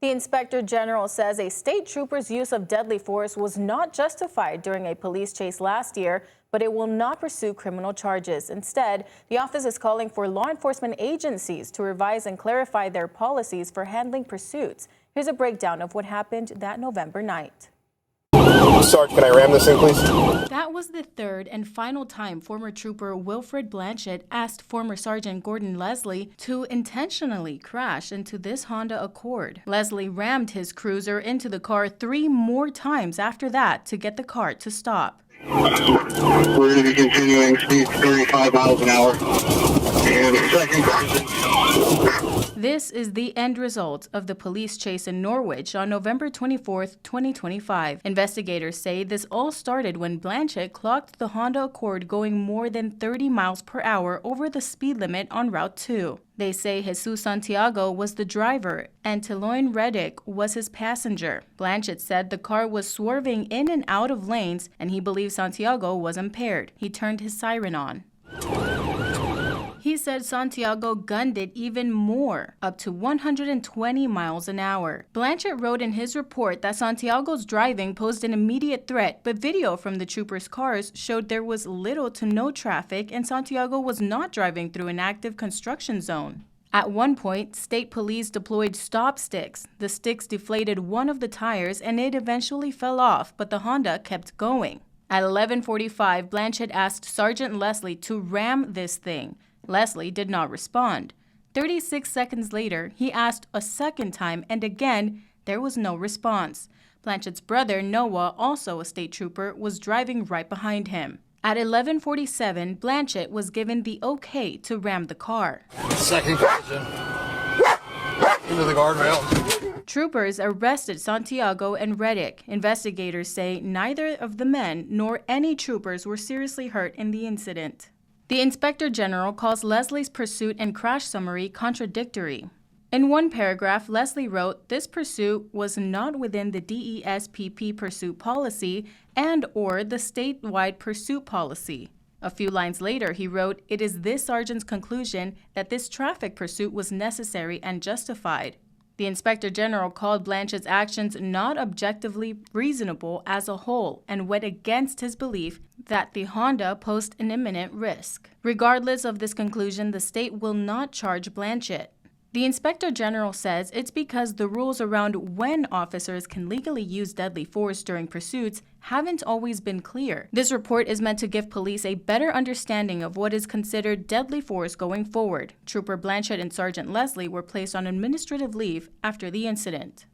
The Inspector General says a state trooper's use of deadly force was not justified during a police chase last year, but it will not pursue criminal charges. Instead, the office is calling for law enforcement agencies to revise and clarify their policies for handling pursuits. Here's a breakdown of what happened that November night. Sarge, can I ram this thing, please? That was the third and final time former Trooper Wilfred Blanchett asked former Sergeant Gordon Leslie to intentionally crash into this Honda Accord. Leslie rammed his cruiser into the car 3 more times after that to get the car to stop. We're going to be continuing speed 35 miles an hour. And the second question. This is the end result of the police chase in Norwich on November 24, 2025. Investigators say this all started when Blanchett clocked the Honda Accord going more than 30 miles per hour over the speed limit on Route 2. They say Jesus Santiago was the driver and Teloin Reddick was his passenger. Blanchett said the car was swerving in and out of lanes and he believed Santiago was impaired. He turned his siren on. He said Santiago gunned it even more, up to 120 miles an hour. Blanchett wrote in his report that Santiago's driving posed an immediate threat, but video from the troopers' cars showed there was little to no traffic and Santiago was not driving through an active construction zone. At one point, state police deployed stop sticks. The sticks deflated one of the tires and it eventually fell off, but the Honda kept going. At 11:45, Blanchett asked Sergeant Leslie to ram this thing. Leslie did not respond. 36 seconds later, he asked a second time, and again, there was no response. Blanchett's brother, Noah, also a state trooper, was driving right behind him. At 11:47, Blanchett was given the okay to ram the car. Second question. Into the guardrail. Troopers arrested Santiago and Reddick. Investigators say neither of the men nor any troopers were seriously hurt in the incident. The Inspector General calls Leslie's pursuit and crash summary contradictory. In one paragraph, Leslie wrote, "This pursuit was not within the DESPP pursuit policy and/or the statewide pursuit policy." A few lines later, he wrote, "It is this sergeant's conclusion that this traffic pursuit was necessary and justified." The Inspector General called Blanchett's actions not objectively reasonable as a whole and went against his belief that the Honda posed an imminent risk. Regardless of this conclusion, the state will not charge Blanchett. The Inspector General says it's because the rules around when officers can legally use deadly force during pursuits haven't always been clear. This report is meant to give police a better understanding of what is considered deadly force going forward. Trooper Blanchett and Sergeant Leslie were placed on administrative leave after the incident.